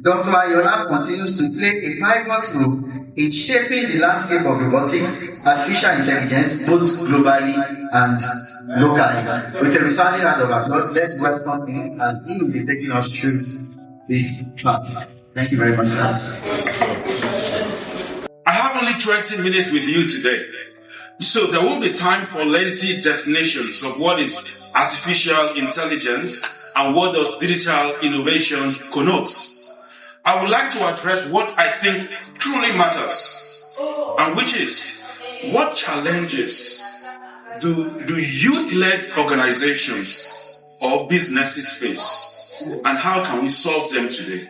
Dr. Ayoola continues to play a pivotal role in shaping the landscape of robotics, artificial intelligence, both globally and locally. With a resounding round of applause, let's welcome him, and he will be taking us through this part. Thank you very much, sir. I have only 20 minutes with you today, so there won't be time for lengthy definitions of what is artificial intelligence and what does digital innovation connotes. I would like to address what I think truly matters, and which is, what challenges do youth-led organizations or businesses face, and how can we solve them today?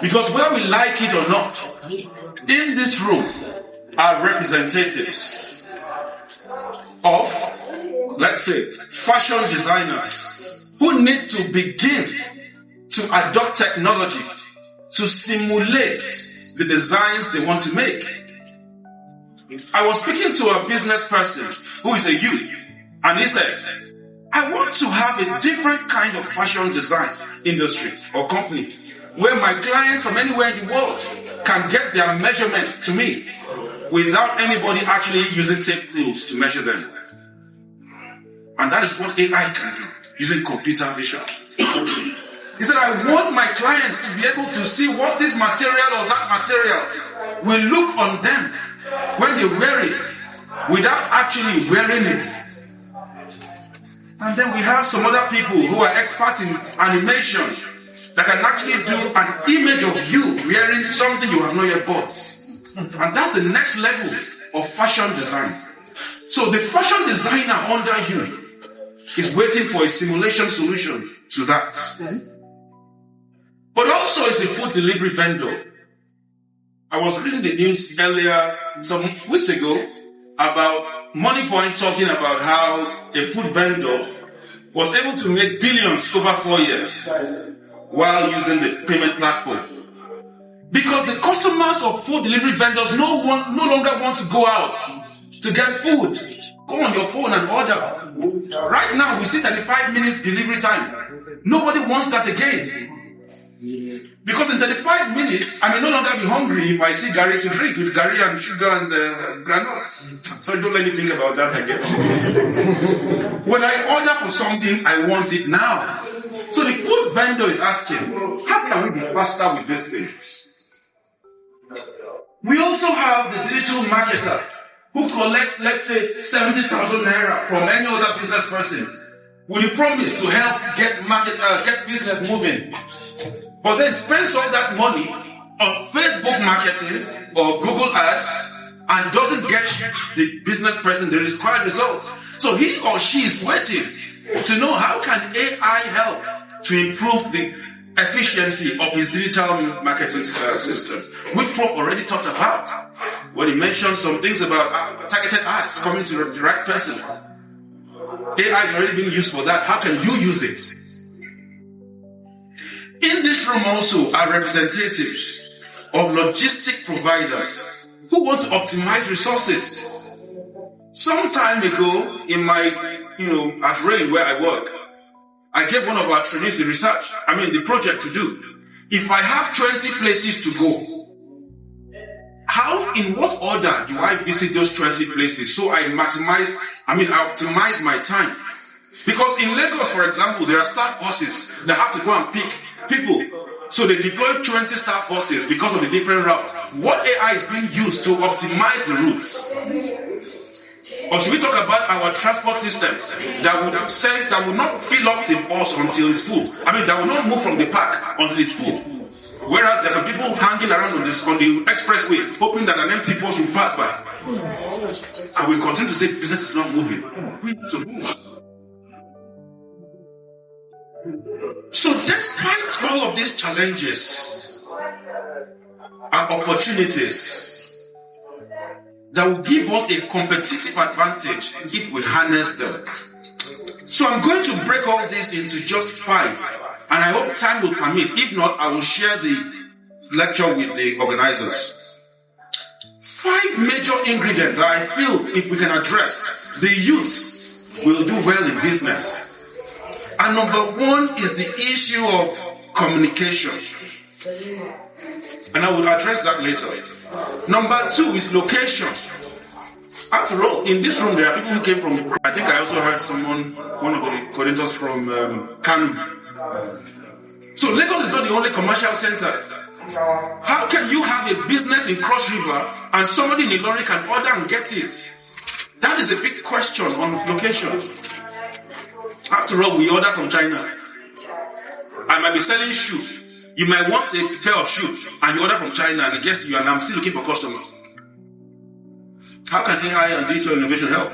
Because whether we like it or not, in this room are representatives of, let's say, fashion designers who need to begin to adopt technology to simulate the designs they want to make. I was speaking to a business person who is a youth, and he said, I want to have a different kind of fashion design industry or company where my clients from anywhere in the world can get their measurements to me without anybody actually using tape tools to measure them. And that is what AI can do, using computer vision. He said, I want my clients to be able to see what this material or that material will look on them when they wear it without actually wearing it. And then we have some other people who are experts in animation that can actually do an image of you wearing something you have not yet bought. And that's the next level of fashion design. So the fashion designer under you is waiting for a simulation solution to that. But also is the food delivery vendor. I was reading the news earlier, some weeks ago, about MoneyPoint talking about how a food vendor was able to make billions over 4 years while using the payment platform. Because the customers of food delivery vendors no longer want to go out to get food. Go on your phone and order. Right now, we see 35 minutes delivery time. Nobody wants that again. Because in 35 minutes, I may no longer be hungry if I see Gary to drink with Gary and sugar and granules. So don't let me think about that again. When I order for something, I want it now. So the food vendor is asking, how can we be faster with these things? We also have the digital marketer who collects, let's say, 70,000 naira from any other business person with the promise to help get business moving. But then spends all that money on Facebook marketing or Google ads and doesn't get the business person the required results. So he or she is waiting to know how can AI help to improve the efficiency of his digital marketing systems, which Prof already talked about when he mentioned some things about targeted ads coming to the right person. AI is already being used for that. How can you use it? In this room also are representatives of logistic providers who want to optimize resources. Some time ago, in my, at RAIN where I work, I gave one of our trainees the project to do. If I have 20 places to go, in what order do I visit those 20 places so I optimize my time? Because in Lagos, for example, there are staff buses that have to go and pick people. So they deploy 20 staff forces because of the different routes. What AI is being used to optimize the routes? Or should we talk about our transport systems that would not fill up the bus until it's full? That will not move from the park until it's full. Whereas there are some people hanging around on the expressway, hoping that an empty bus will pass by. And we continue to say business is not moving. We need to move. So despite all of these challenges and opportunities that will give us a competitive advantage if we harness them. So I'm going to break all this into just 5, and I hope time will permit. If not, I will share the lecture with the organizers. 5 major ingredients that I feel if we can address, the youths will do well in business. And number 1 is the issue of communication. And I will address that later. Number 2 is location. After all, in this room, there are people who came from, I think I also heard one of the coordinators from Kanu. So Lagos is not the only commercial center. How can you have a business in Cross River and somebody in Ilorin can order and get it? That is a big question on location. After all, we order from China. I might be selling shoes. You might want a pair of shoes and you order from China and it gets to you and I'm still looking for customers. How can AI and digital innovation help?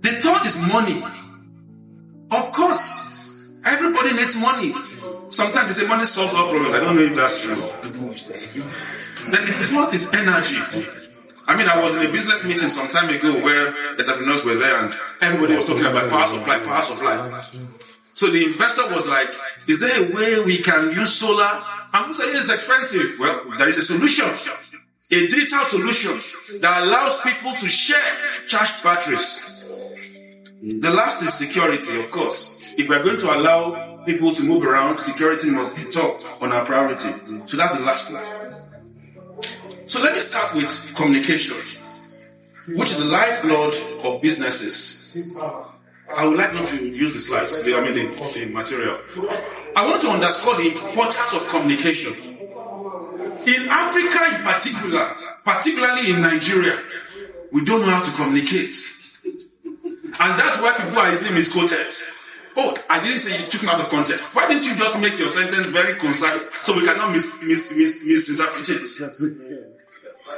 The third is money. Of course, everybody needs money. Sometimes they say money solves all problems. I don't know if that's true. Then the fourth is energy. I mean, I was in a business meeting some time ago where entrepreneurs were there and everybody was talking about power supply. So the investor was like, is there a way we can use solar? And we said, it's expensive. Well, there is a solution. A digital solution that allows people to share charged batteries. The last is security, of course. If we're going to allow people to move around, security must be top on our priority. So that's the last one. So let me start with communication, which is the lifeblood of businesses. I would like not to use the slides, the material. I want to underscore the importance of communication. In Africa in particular, particularly in Nigeria, we don't know how to communicate. And that's why people are easily misquoted. Oh, I didn't say you took me out of context. Why didn't you just make your sentence very concise so we cannot misinterpret it?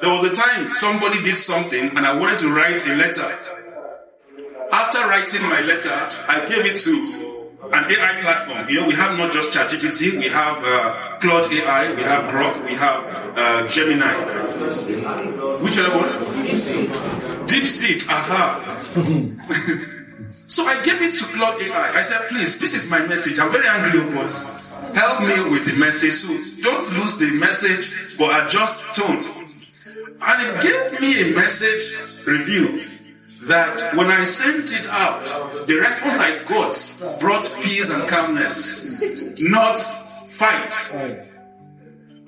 There was a time somebody did something and I wanted to write a letter. After writing my letter, I gave it to an AI platform. You know, we have not just ChatGPT, we have Claude AI, we have Grok, we have Gemini. Which other one? DeepSeek. Aha. So I gave it to Claude AI. I said, please, this is my message. I'm very angry about it. Help me with the message. So don't lose the message, but adjust tone. And it gave me a message review that when I sent it out, the response I got brought peace and calmness, not fight.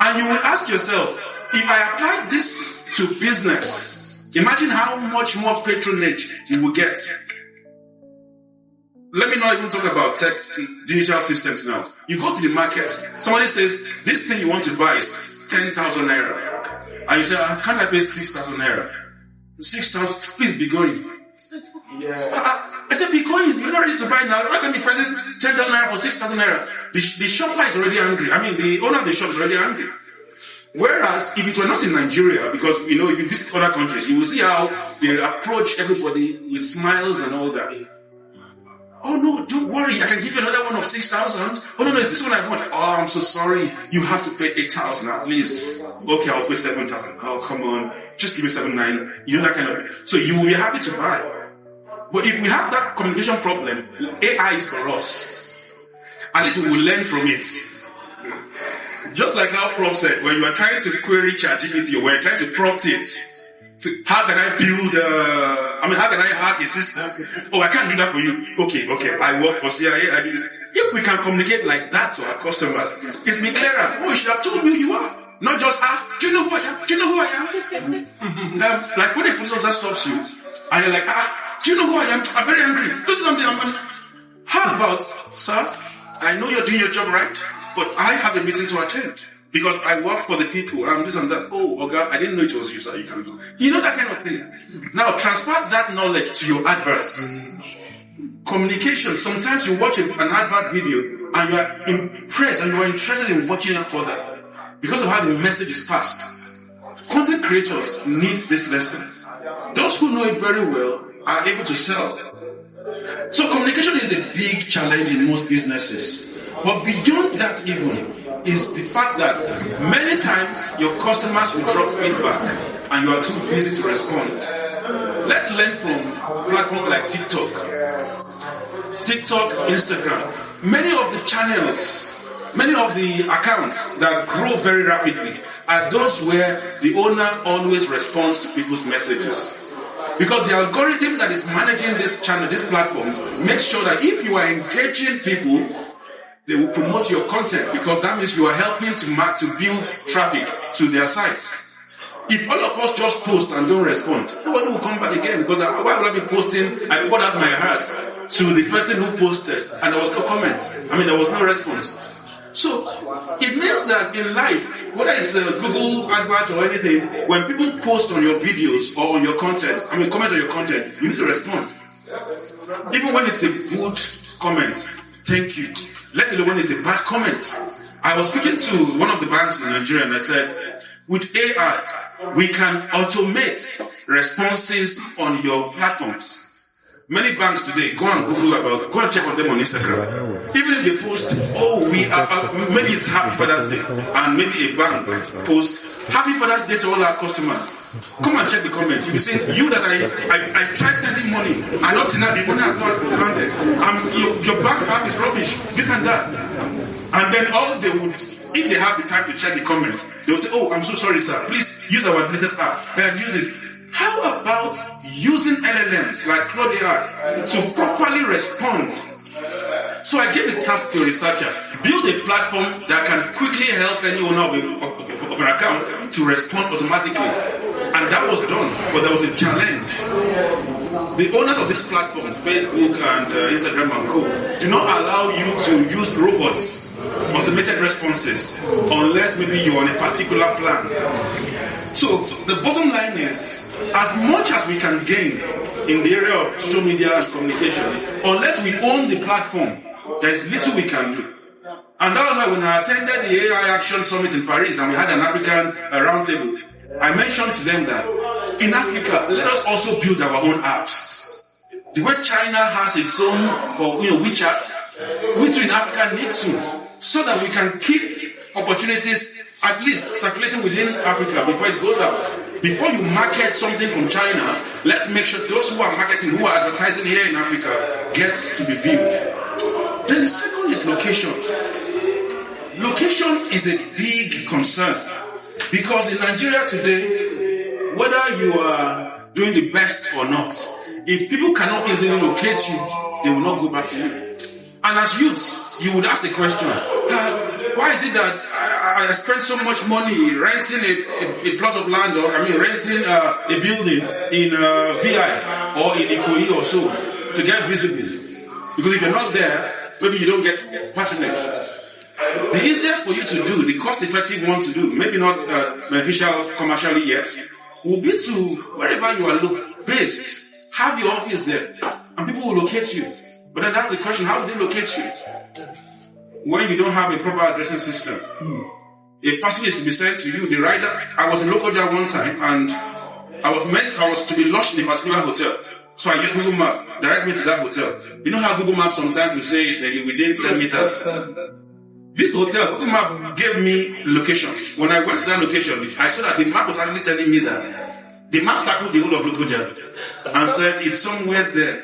And you will ask yourself, if I apply this to business, imagine how much more patronage you will get. Let me not even talk about tech, digital systems now. You go to the market, somebody says, this thing you want to buy is 10,000 naira. And you say, can't I pay 6,000 naira? 6,000, please be going. Yeah. I said, be going, you're not ready to buy now. Why can't be present 10,000 naira for 6,000 naira? The shopper is already angry. I mean, the owner of the shop is already angry. Whereas, if it were not in Nigeria, because, you know, if you visit other countries, you will see how they approach everybody with smiles and all that. Oh no, don't worry, I can give you another one of 6,000. Oh no, it's this one I want. Oh, I'm so sorry. You have to pay 8,000 at least. Okay, I'll pay 7,000. Oh, come on. Just give me 7,900. You know that kind of. So you will be happy to buy. But if we have that communication problem, AI is for us. At least we will learn from it. Just like how Prof said, when you are trying to query ChatGPT or when you're trying to prompt it, how can I build, how can I hack a system? Oh, I can't do that for you. Okay, I work for CIA, I do this. If we can communicate like that to our customers, it's been clearer. Oh, you should have told me who you are. Not just half. Do you know who I am? Do you know who I am? Like when a police officer stops you, and you're like, do you know who I am? I'm very angry. How about, sir, I know you're doing your job right, but I have a meeting to attend. Because I work for the people, I'm this and that. Oh, God, I didn't know it was you, sir. You can do. You know that kind of thing. Now, transfer that knowledge to your adverts. Communication. Sometimes you watch an advert video and you are impressed and you are interested in watching it further because of how the message is passed. Content creators need this lesson. Those who know it very well are able to sell. So communication is a big challenge in most businesses. But beyond that even, is the fact that many times your customers will drop feedback and you are too busy to respond. Let's learn from platforms like TikTok, Instagram. Many of the channels, many of the accounts that grow very rapidly are those where the owner always responds to people's messages. Because the algorithm that is managing this channel, these platforms, makes sure that if you are engaging people, They will promote your content because that means you are helping to build traffic to their site. If all of us just post and don't respond, nobody will come back again because why would I be posting? I poured out my heart to the person who posted and there was no comment. There was no response. So it means that in life, whether it's a Google advert or anything, when people post on your videos or on your content, comment on your content, you need to respond. Even when it's a good comment, thank you. Let alone when it's a bad comment. I was speaking to one of the banks in Nigeria and I said, with AI, we can automate responses on your platforms. Many banks today, go and check on them on Instagram. Even if they post, maybe it's Happy Father's Day, and maybe a bank posts, Happy Father's Day to all our customers. Come and check the comments. You'll be saying, I tried sending money, and up to now, the money has not landed. Your bank app is rubbish, this and that. And then all they would, if they have the time to check the comments, they will say, I'm so sorry, sir. Please use our latest app. Use this. How about using LLMs like Claude AI to properly respond? So I gave a task to a researcher, build a platform that can quickly help any owner of an account to respond automatically. And that was done, but there was a challenge. The owners of these platforms, Facebook and Instagram and co, do not allow you to use robots, automated responses, unless maybe you're on a particular plan. So the bottom line is, as much as we can gain in the area of social media and communication, unless we own the platform, there is little we can do. And that was why when I attended the AI Action Summit in Paris and we had an African roundtable, I mentioned to them that in Africa, let us also build our own apps. The way China has its own for WeChat, we too in Africa need to, so that we can keep opportunities at least circulating within Africa before it goes out. Before you market something from China, let's make sure those who are marketing, who are advertising here in Africa, get to be viewed. Then the second is location. Location is a big concern because in Nigeria today, whether you are doing the best or not, if people cannot easily locate you, they will not go back to you. And as youths, you would ask the question, why is it that I spent so much money renting a plot of land or renting a building in VI or in Ikoyi or so to get visibility? Because if you're not there, maybe you don't get patronage. The easiest for you to do, the cost-effective one to do, maybe not beneficial commercially yet, will be to wherever you are based, have your office there, and people will locate you. But then that's the question, how do they locate you? When you don't have a proper addressing system. A parcel is to be sent to you, the rider. I was in Lokoja one time, and I was to be lodged in a particular hotel. So I used Google Maps, direct me to that hotel. You know how Google Maps sometimes will say within 10 meters? This hotel, Google Map gave me location. When I went to that location, I saw that the map was actually telling me that the map circled the whole of Lokoja and said it's somewhere there.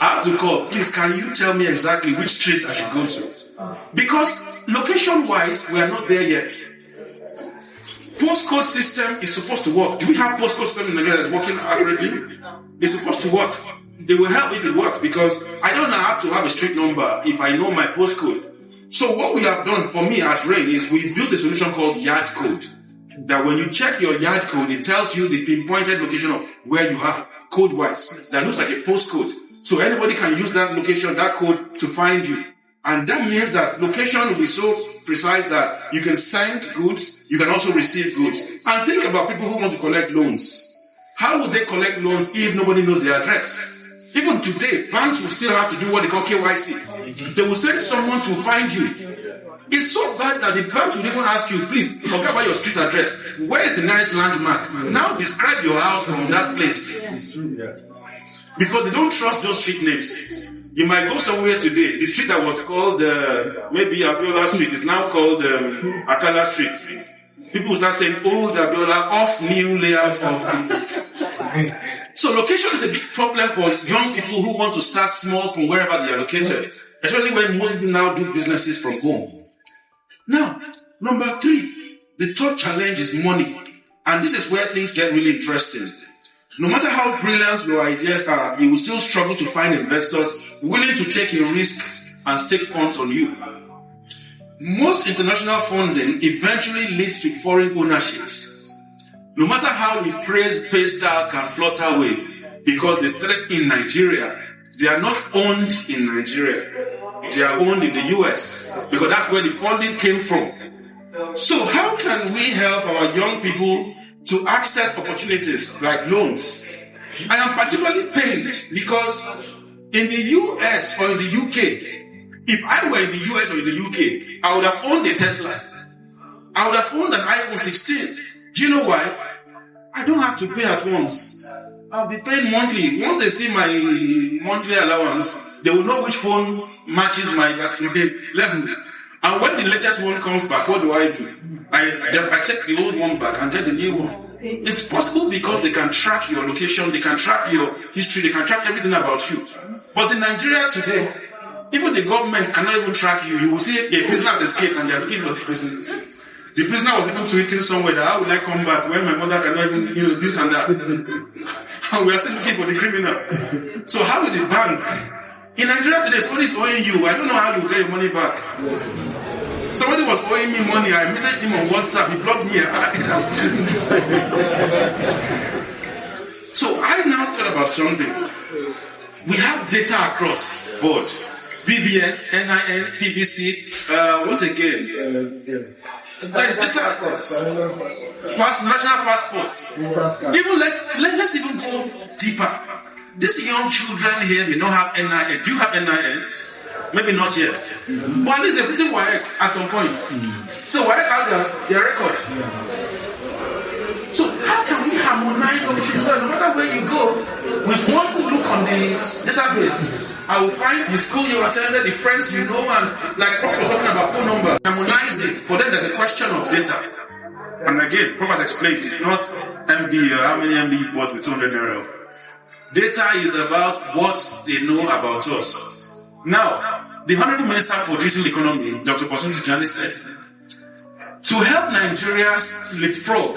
I had to call, please, can you tell me exactly which streets I should go to? Because location-wise, we are not there yet. Postcode system is supposed to work. Do we have postcode system in Nigeria that's working accurately? It's supposed to work. They will help if it works because I don't have to have a street number if I know my postcode. So what we have done for me at Rain is we've built a solution called Yard Code. That when you check your yard code, it tells you the pinpointed location of where you are, code-wise. That looks like a postcode. So anybody can use that location, that code, to find you. And that means that location will be so precise that you can send goods, you can also receive goods. And think about people who want to collect loans. How would they collect loans if nobody knows their address? Even today, banks will still have to do what they call KYC. They will send someone to find you. It's so bad that the banks will even ask you, please, forget about your street address. Where is the nearest landmark? Now describe your house from that place. Because they don't trust those street names. You might go somewhere today, the street that was called, maybe Abiola Street is now called Akala Street. People will start saying, old Abiola, off new layout of... So location is a big problem for young people who want to start small from wherever they are located. Especially when most people now do businesses from home. Now, number 3, the third challenge is money. And this is where things get really interesting. No matter how brilliant your ideas are, you will still struggle to find investors willing to take a risk and stake funds on you. Most international funding eventually leads to foreign ownerships. No matter how we praise Paystar can flutter away because they started in Nigeria, they are not owned in Nigeria. They are owned in the US because that's where the funding came from. So how can we help our young people to access opportunities like loans? I am particularly pained because in the US or in the UK, if I were in the US or in the UK, I would have owned a Tesla. I would have owned an iPhone 16. Do you know why? I don't have to pay at once. I'll be paying monthly. Once they see my monthly allowance, they will know which phone matches my level. And when the latest one comes back, what do? I take the old one back and get the new one. It's possible because they can track your location, they can track your history, they can track everything about you. But in Nigeria today, even the government cannot even track you. You will see a prisoner has escaped and they are looking for the prisoner. The prisoner was even tweeting somewhere that how will I come back when my mother cannot even, this and that. And we are still looking for the criminal. So how will the bank? In Nigeria today, somebody is owing you. I don't know how you will get your money back. Somebody was owing me money. I messaged him on WhatsApp. He blocked me. So I now thought about something. We have data across board. BVN, NIN, PVC, what again? There is data across. National passport. Even let's even go deeper. These young children here may not have NIN. Do you have NIN? Maybe not yet. But at least they've written WAEC at some point. So WAEC has their record. So how can we harmonize all this? So no matter where you go, with one look on the database, I will find the school you attended, the friends you know, and like Prof was talking about phone number. Harmonize it. But then there's a question of data. And again, Prof has explained, it's not MB, how many MB bought with 200 naira. Data is about what they know about us. Now, the Honorable Minister for Digital Economy, Dr. Bosun Tijani, said, to help Nigerians leapfrog,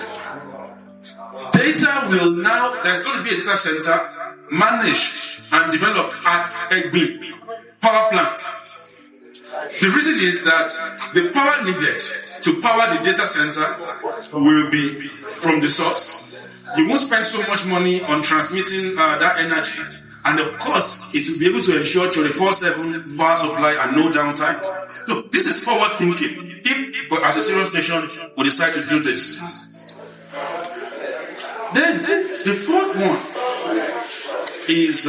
data will now, there's going to be a data center managed and developed at Egbe power plant. The reason is that the power needed to power the data center will be from the source. You won't spend so much money on transmitting that energy. And of course, it will be able to ensure 24/7 power supply and no downtime. Look, this is forward thinking. If, as a serious nation, we decide to do this. Then the fourth one is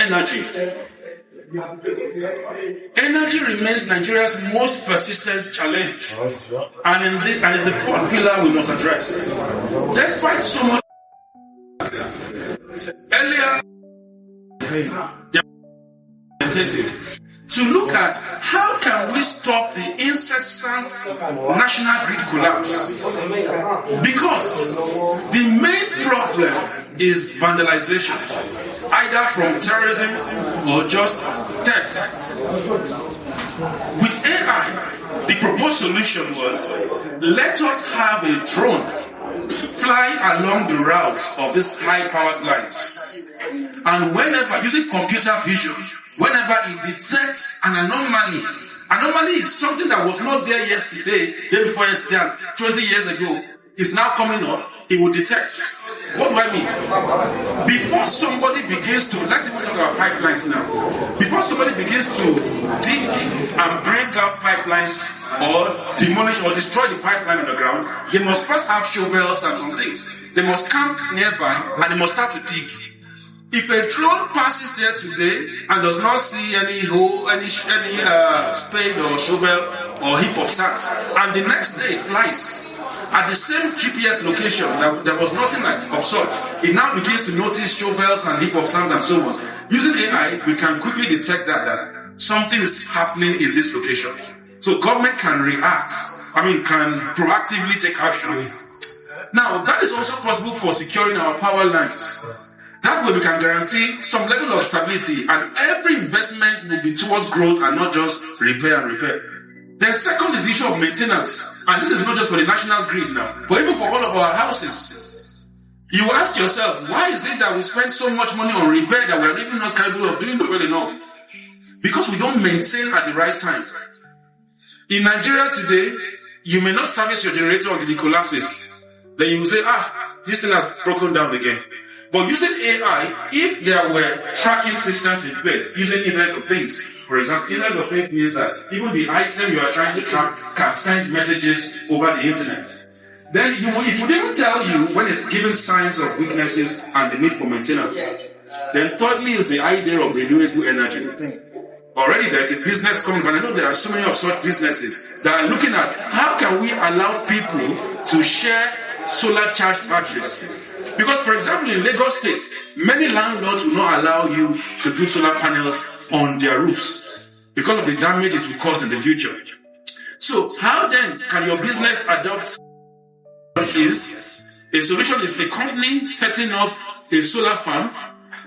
energy. Energy remains Nigeria's most persistent challenge, and is the fourth pillar we must address. Despite so much earlier, to look at how can we stop the incessant national grid collapse, because the main problem is vandalization, either from terrorism or just theft. With AI, the proposed solution was, let us have a drone fly along the routes of these high-powered lines, and whenever, using computer vision, whenever it detects an anomaly is something that was not there yesterday, day before yesterday, and 20 years ago, is now coming up, it will detect. What do I mean? Before somebody begins to, let's even talk about pipelines now. Before somebody begins to dig and break up pipelines or demolish or destroy the pipeline on the ground, they must first have shovels and some things. They must camp nearby and they must start to dig. If a drone passes there today and does not see any hole, any spade or shovel or heap of sand, and the next day it flies at the same GPS location that there was nothing of such, it now begins to notice shovels and heap of sand and so on. Using AI, we can quickly detect that something is happening in this location. So government can react, can proactively take action. Now, that is also possible for securing our power lines. That way we can guarantee some level of stability, and every investment will be towards growth and not just repair and repair. Then second is the issue of maintenance. And this is not just for the national grid now, but even for all of our houses. You ask yourself, why is it that we spend so much money on repair that we are even not capable of doing well enough? because we don't maintain at the right time. In Nigeria today, you may not service your generator until it collapses. Then you will say, this thing has broken down again. But using AI, if there were tracking systems in place, using Internet of Things, for example, Internet of Things means that even the item you are trying to track can send messages over the internet. Then it would even tell you when it's giving signs of weaknesses and the need for maintenance. Then thirdly is the idea of renewable energy. Already there is a business coming, and I know there are so many of such businesses that are looking at how can we allow people to share solar charged batteries. Because, for example, in Lagos State, many landlords will not allow you to put solar panels on their roofs because of the damage it will cause in the future. So, how then can your business adopt? A solution is a company setting up a solar farm,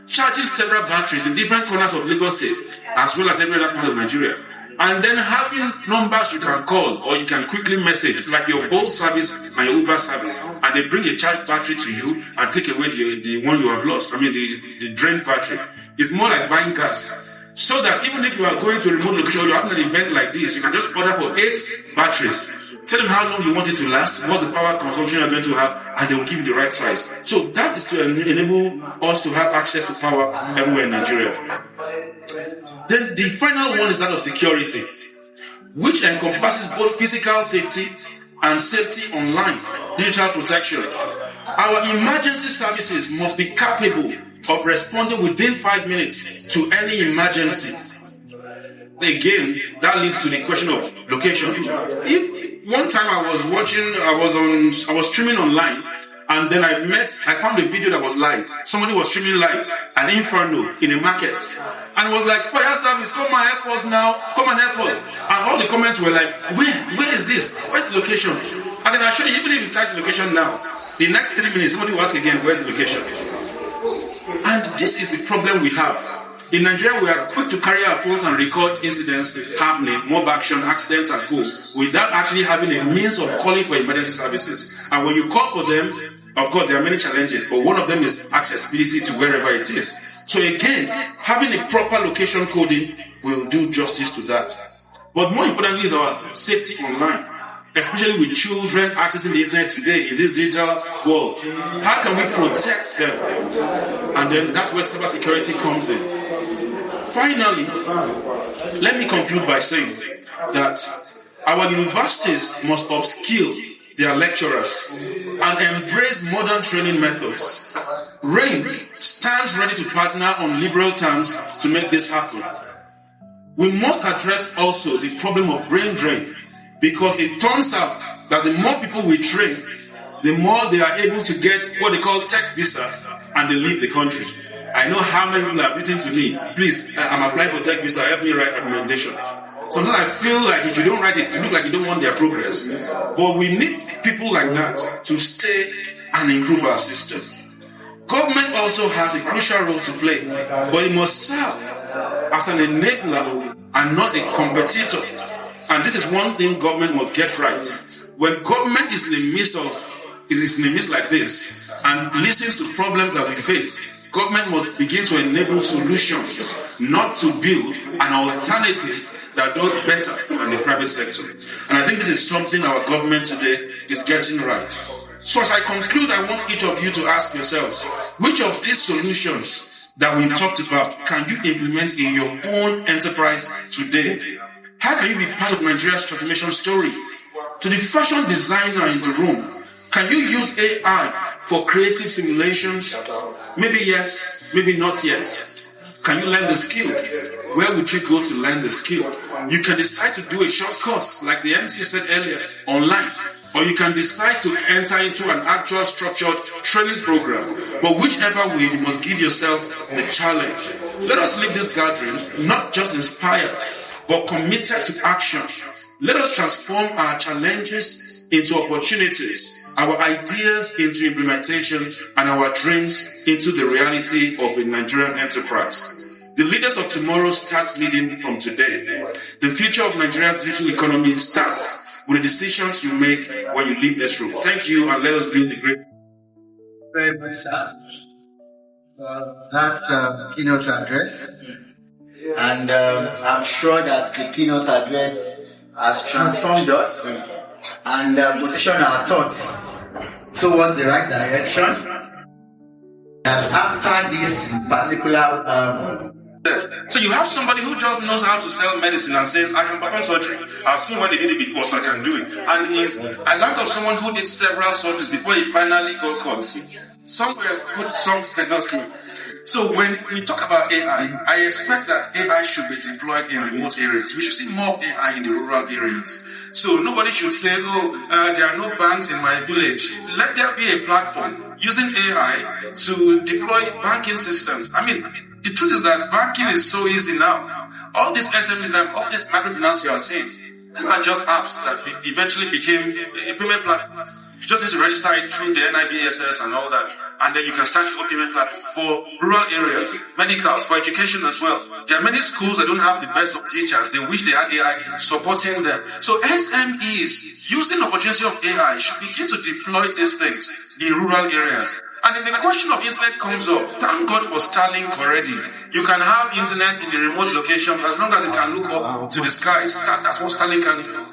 charging several batteries in different corners of Lagos State, as well as every other part of Nigeria. And then having numbers you can call or you can quickly message. It's like your Bolt service and your Uber service. And they bring a charged battery to you and take away the one you have lost. I mean, the drained battery. It's more like buying gas. So that even if you are going to a remote location or you're having an event like this, you can just order for 8 batteries. Tell them how long you want it to last, what the power consumption you're going to have, and they will give you the right size. So that is to enable us to have access to power everywhere in Nigeria. Then the final one is that of security, which encompasses both physical safety and safety online, digital protection. Our emergency services must be capable of responding within 5 minutes to any emergency. Again, that leads to the question of location. If one time I was streaming online, and then I found a video that was live. Somebody was streaming live an inferno in a market. And it was like, fire service, come and help us now, come and help us. And all the comments were like, where is this? Where's the location? And then I show you, even if you type the location now, the next 3 minutes, somebody will ask again, where's the location? And this is the problem we have. In Nigeria, we are quick to carry our phones and record incidents happening, mob action, accidents, and co. without actually having a means of calling for emergency services. And when you call for them, of course, there are many challenges, but one of them is accessibility to wherever it is. So again, having a proper location coding will do justice to that. But more importantly is our safety online, especially with children accessing the internet today in this digital world. How can we protect them? And then that's where cybersecurity comes in. Finally, let me conclude by saying that our universities must upskill their lecturers and embrace modern training methods. RAIN stands ready to partner on liberal terms to make this happen. We must address also the problem of brain drain, because it turns out that the more people we train, the more they are able to get what they call tech visas and they leave the country. I know how many people have written to me, please, I'm applying for tech visa, help me write recommendation. Sometimes I feel like if you don't write it, you look like you don't want their progress. But we need people like that to stay and improve our system. Government also has a crucial role to play, but it must serve as an enabler and not a competitor. And this is one thing government must get right. When government is in the midst like this and listens to problems that we face, government must begin to enable solutions, not to build an alternative that does better than the private sector. And I think this is something our government today is getting right. So as I conclude, I want each of you to ask yourselves, which of these solutions that we talked about can you implement in your own enterprise today? How can you be part of Nigeria's transformation story? To the fashion designer in the room, can you use AI for creative simulations? Maybe yes, maybe not yet. Can you learn the skill? Where would you go to learn the skill? You can decide to do a short course, like the MC said earlier, online. Or you can decide to enter into an actual structured training program. But whichever way, you must give yourself the challenge. Let us leave this gathering not just inspired, but committed to action. Let us transform our challenges into opportunities, our ideas into implementation, and our dreams into the reality of a Nigerian enterprise. The leaders of tomorrow starts leading from today. The future of Nigeria's digital economy starts with the decisions you make when you leave this room. Thank you, and let us build the great. Very much, sir. That's keynote address. And I'm sure that the keynote address has transformed us and positioned our thoughts towards the right direction. That after this particular so you have somebody who just knows how to sell medicine and says, I can perform surgery. I've seen when they did it before, so I can do it. And I learned of someone who did several surgeries before he finally got caught. Somewhere, some cannot do. So when we talk about AI, I expect that AI should be deployed in remote areas. We should see more AI in the rural areas. So nobody should say, there are no banks in my village. Let there be a platform using AI to deploy banking systems. I mean, the truth is that banking is so easy now. All these SMEs and all this microfinance you are seeing, these are just apps that eventually became a payment platform. You just need to register it through the NIBSS and all that. And then you can start your payment platform for rural areas, medicals, for education as well. There are many schools that don't have the best of teachers. They wish they had AI supporting them. So SMEs, using the opportunity of AI, should begin to deploy these things in rural areas. And if the question of internet comes up, thank God for Starlink already. You can have internet in the remote locations as long as it can look up to the sky. That's what Starlink can do.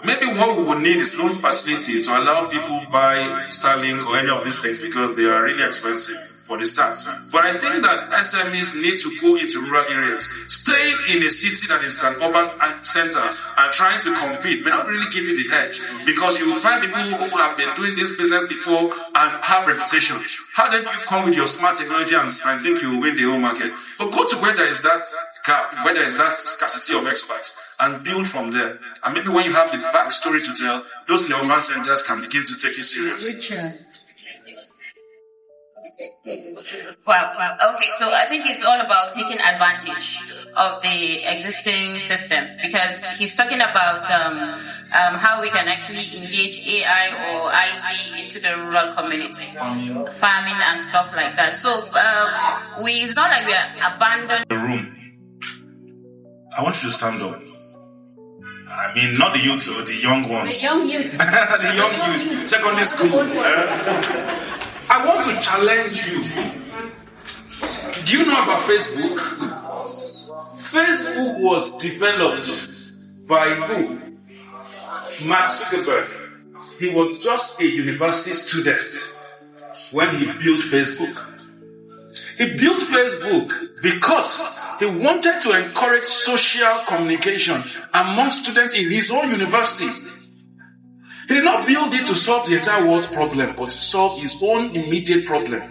Maybe what we would need is loan facility to allow people buy Starlink or any of these things because they are really expensive for the start. But I think that SMEs need to go into rural areas. Staying in a city that is an urban center and trying to compete may not really give you the edge because you will find people who have been doing this business before and have reputation. How then do you come with your smart technology and think you will win the whole market? But go to where there is that gap, where there is that scarcity of experts, and build from there. And maybe when you have the backstory to tell, those urban centers can begin to take you seriously. Wow. Okay, so I think it's all about taking advantage of the existing system because he's talking about how we can actually engage AI or IT into the rural community, farming and stuff like that. So it's not like we are abandoning the room. I want you to stand up. I mean, not the youth, the young ones. The young youth. The young youth. Secondary school. I want to challenge you. Do you know about Facebook? Facebook was developed by who? Mark Zuckerberg. He was just a university student when he built Facebook. He built Facebook because he wanted to encourage social communication among students in his own university. He did not build it to solve the entire world's problem, but to solve his own immediate problem.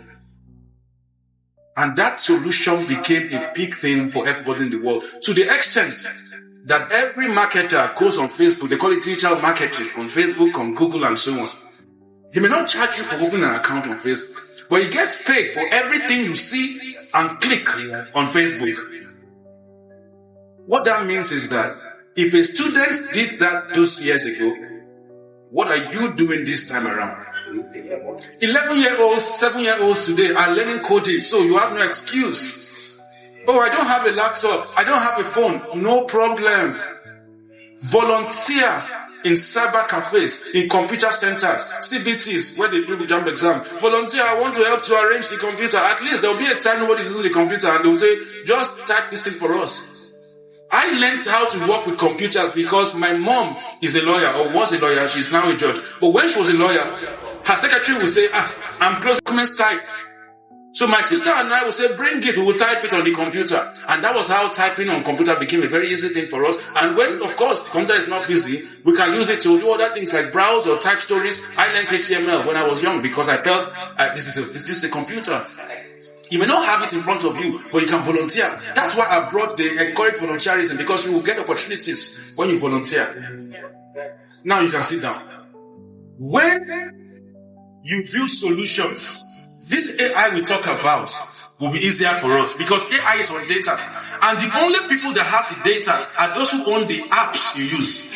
And that solution became a big thing for everybody in the world, to the extent that every marketer goes on Facebook. They call it digital marketing on Facebook, on Google, and so on. He may not charge you for opening an account on Facebook, but he gets paid for everything you see and click on Facebook. What that means is that if a student did that those years ago, what are you doing this time around? 11-year-olds, 7-year-olds today are learning coding, so you have no excuse. Oh, I don't have a laptop, I don't have a phone, no problem. Volunteer in cyber cafes, in computer centers, CBTs, where they do the jump exam. Volunteer, I want to help to arrange the computer. At least there will be a time nobody's using the computer and they will say, just type this thing for us. I learned how to work with computers because my mom is a lawyer or was a lawyer. She's now a judge. But when she was a lawyer, her secretary would say, I'm close documents type. So my sister and I would say, bring it, we will type it on the computer. And that was how typing on computer became a very easy thing for us. And when, of course, the computer is not busy, we can use it to do other things like browse or type stories. I learned HTML when I was young because I felt this is a computer. You may not have it in front of you, but you can volunteer. That's why I brought the encourage volunteerism, because you will get opportunities when you volunteer. Now you can sit down. When you build solutions, this AI we talk about will be easier for us because AI is on data. And the only people that have the data are those who own the apps you use.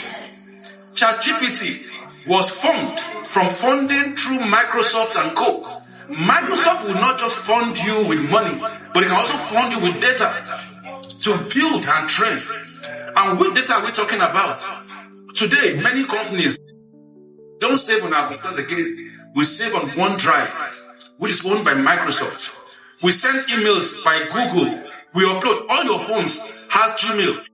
ChatGPT was formed from funding through Microsoft and Co. Microsoft will not just fund you with money, but it can also fund you with data to build and train. And what data are we talking about? Today, many companies don't save on our computers again. We save on OneDrive, which is owned by Microsoft. We send emails by Google, We upload. All your phones has Gmail.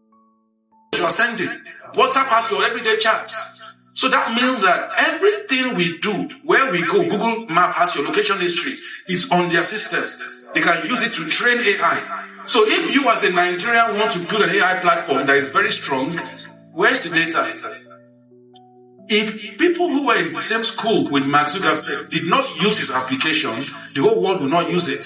You are sending. WhatsApp has your everyday chats. So that means that everything we do, where we go, Google Map has your location history, is on their system. They can use it to train AI. So if you as a Nigerian want to build an AI platform that is very strong, where's the data? If people who were in the same school with Mark Zuckerberg did not use his application, the whole world will not use it.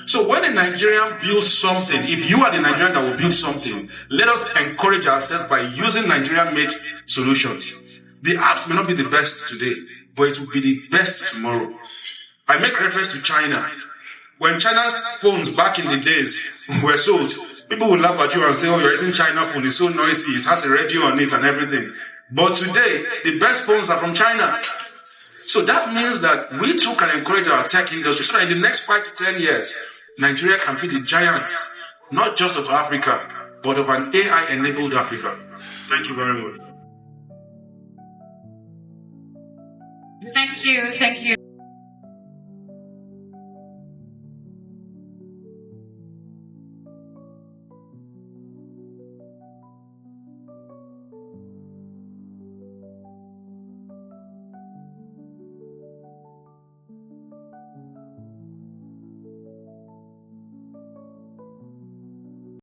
So when a Nigerian builds something, if you are the Nigerian that will build something, let us encourage ourselves by using Nigerian-made solutions. The apps may not be the best today, but it will be the best tomorrow. I make reference to China. When China's phones back in the days were sold, people would laugh at you and say, oh, you're using China phone, it's so noisy, it has a radio on it and everything. But today, the best phones are from China. So that means that we too can encourage our tech industry so that in the next 5 to 10 years, Nigeria can be the giant, not just of Africa, but of an AI-enabled Africa. Thank you very much. Thank you